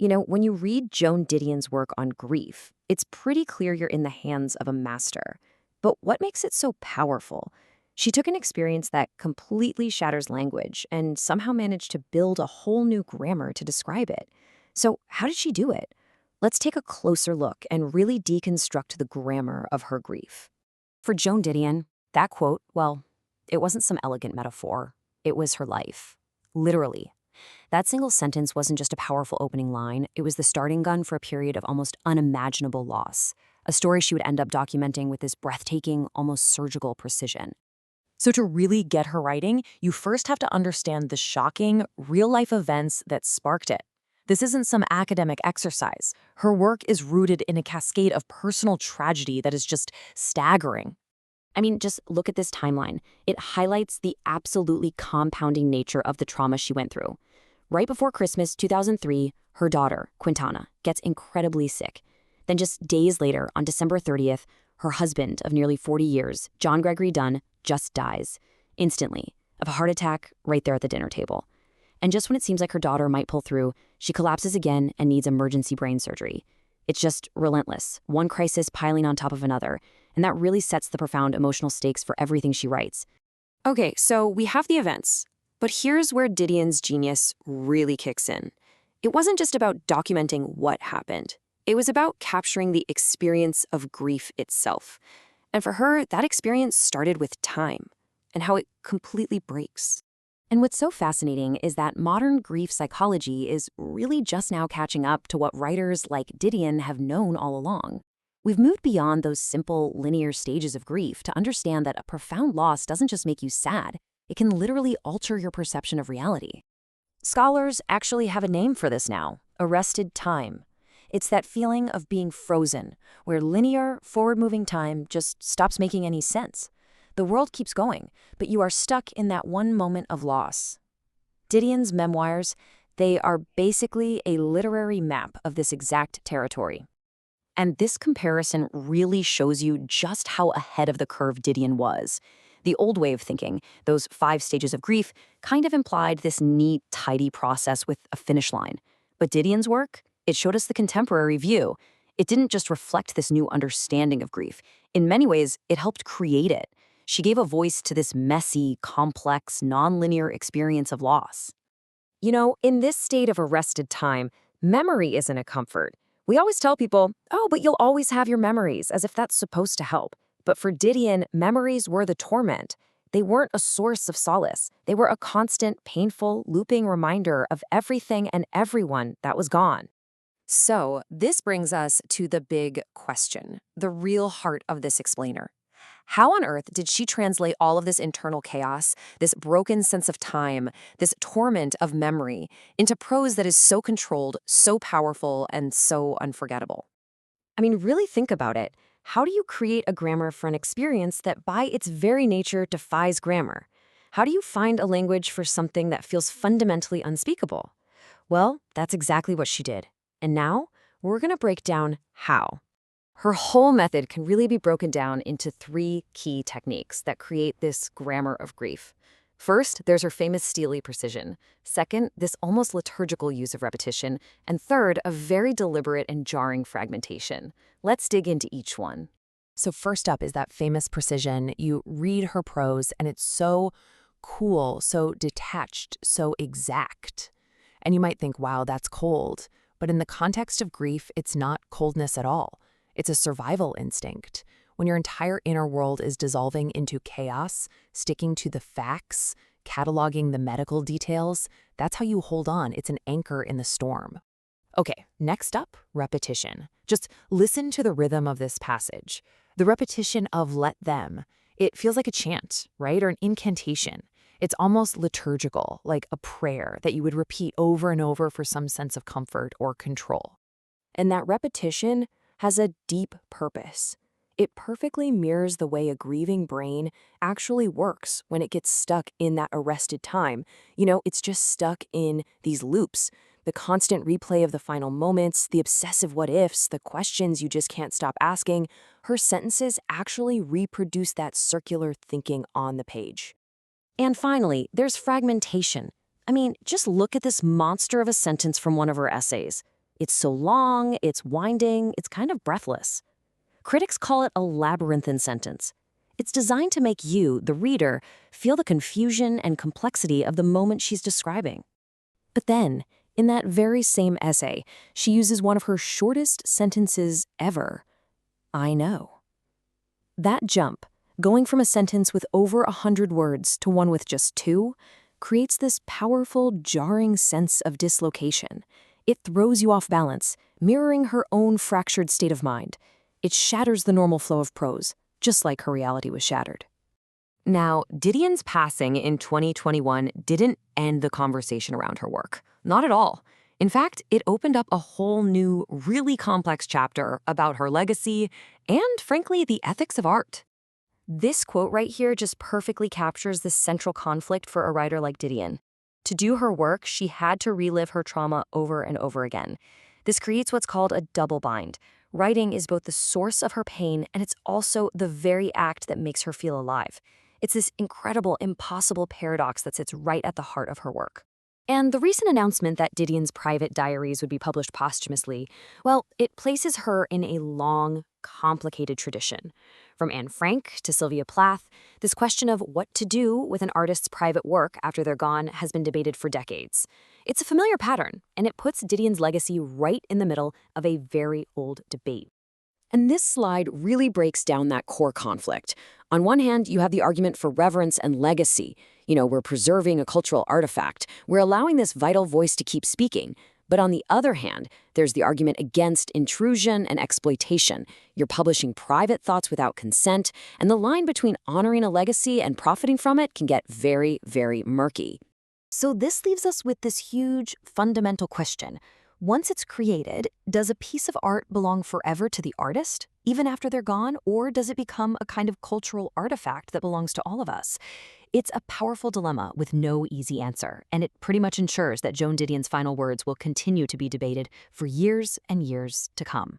When you read Joan Didion's work on grief, it's pretty clear you're in the hands of a master. But what makes it so powerful? She took an experience that completely shatters language and somehow managed to build a whole new grammar to describe it. So, how did she do it? Let's take a closer look and really deconstruct the grammar of her grief. For Joan Didion, that quote, well, it wasn't some elegant metaphor. It was her life. Literally. That single sentence wasn't just a powerful opening line, it was the starting gun for a period of almost unimaginable loss, a story she would end up documenting with this breathtaking, almost surgical precision. So to really get her writing, you first have to understand the shocking, real-life events that sparked it. This isn't some academic exercise. Her work is rooted in a cascade of personal tragedy that is just staggering. Just look at this timeline. It highlights the absolutely compounding nature of the trauma she went through. Right before Christmas 2003, her daughter, Quintana, gets incredibly sick. Then just days later, on December 30th, her husband of nearly 40 years, John Gregory Dunn, just dies, instantly, of a heart attack right there at the dinner table. And just when it seems like her daughter might pull through, she collapses again and needs emergency brain surgery. It's just relentless, one crisis piling on top of another, and that really sets the profound emotional stakes for everything she writes. Okay, so we have the events, but here's where Didion's genius really kicks in. It wasn't just about documenting what happened. It was about capturing the experience of grief itself. And for her, that experience started with time and how it completely breaks. And what's so fascinating is that modern grief psychology is really just now catching up to what writers like Didion have known all along. We've moved beyond those simple, linear stages of grief to understand that a profound loss doesn't just make you sad, it can literally alter your perception of reality. Scholars actually have a name for this now: arrested time. It's that feeling of being frozen, where linear, forward-moving time just stops making any sense. The world keeps going, but you are stuck in that one moment of loss. Didion's memoirs, they are basically a literary map of this exact territory. And this comparison really shows you just how ahead of the curve Didion was. The old way of thinking, those 5 stages of grief, kind of implied this neat, tidy process with a finish line. But Didion's work, it showed us the contemporary view. It didn't just reflect this new understanding of grief. In many ways, it helped create it. She gave a voice to this messy, complex, nonlinear experience of loss. In this state of arrested time, memory isn't a comfort. We always tell people, oh, but you'll always have your memories, as if that's supposed to help. But for Didion, memories were the torment. They weren't a source of solace. They were a constant, painful, looping reminder of everything and everyone that was gone. So, this brings us to the big question, the real heart of this explainer. How on earth did she translate all of this internal chaos, this broken sense of time, this torment of memory, into prose that is so controlled, so powerful, and so unforgettable? Really think about it. How do you create a grammar for an experience that by its very nature defies grammar? How do you find a language for something that feels fundamentally unspeakable? Well, that's exactly what she did. And now, we're going to break down how. Her whole method can really be broken down into 3 key techniques that create this grammar of grief. First, there's her famous Steely Precision. Second, this almost liturgical use of repetition. And third, a very deliberate and jarring fragmentation. Let's dig into each one. So first up is that famous precision. You read her prose, and it's so cool, so detached, so exact. And you might think, wow, that's cold. But in the context of grief, it's not coldness at all. It's a survival instinct. When your entire inner world is dissolving into chaos, sticking to the facts, cataloging the medical details, that's how you hold on. It's an anchor in the storm. Okay, next up, repetition. Just listen to the rhythm of this passage. The repetition of let them. It feels like a chant, right? Or an incantation. It's almost liturgical, like a prayer that you would repeat over and over for some sense of comfort or control. And that repetition has a deep purpose. It perfectly mirrors the way a grieving brain actually works when it gets stuck in that arrested time. It's just stuck in these loops. The constant replay of the final moments, the obsessive what-ifs, the questions you just can't stop asking. Her sentences actually reproduce that circular thinking on the page. And finally, there's fragmentation. Just look at this monster of a sentence from one of her essays. It's so long, it's winding, it's kind of breathless. Critics call it a labyrinthine sentence. It's designed to make you, the reader, feel the confusion and complexity of the moment she's describing. But then, in that very same essay, she uses one of her shortest sentences ever. I know. That jump, going from a sentence with over 100 words to one with just 2, creates this powerful, jarring sense of dislocation. It throws you off balance, mirroring her own fractured state of mind. It shatters the normal flow of prose, just like her reality was shattered. Now, Didion's passing in 2021 didn't end the conversation around her work. Not at all. In fact, it opened up a whole new, really complex chapter about her legacy and, frankly, the ethics of art. This quote right here just perfectly captures the central conflict for a writer like Didion. To do her work, she had to relive her trauma over and over again. This creates what's called a double bind. Writing is both the source of her pain and it's also the very act that makes her feel alive. It's this incredible, impossible paradox that sits right at the heart of her work. And the recent announcement that Didion's private diaries would be published posthumously, well, it places her in a long, complicated tradition. From Anne Frank to Sylvia Plath, this question of what to do with an artist's private work after they're gone has been debated for decades. It's a familiar pattern, and it puts Didion's legacy right in the middle of a very old debate. And this slide really breaks down that core conflict. On one hand, you have the argument for reverence and legacy. We're preserving a cultural artifact. We're allowing this vital voice to keep speaking. But on the other hand, there's the argument against intrusion and exploitation. You're publishing private thoughts without consent, and the line between honoring a legacy and profiting from it can get very, very murky. So this leaves us with this huge, fundamental question. Once it's created, does a piece of art belong forever to the artist, even after they're gone, or does it become a kind of cultural artifact that belongs to all of us? It's a powerful dilemma with no easy answer, and it pretty much ensures that Joan Didion's final words will continue to be debated for years and years to come.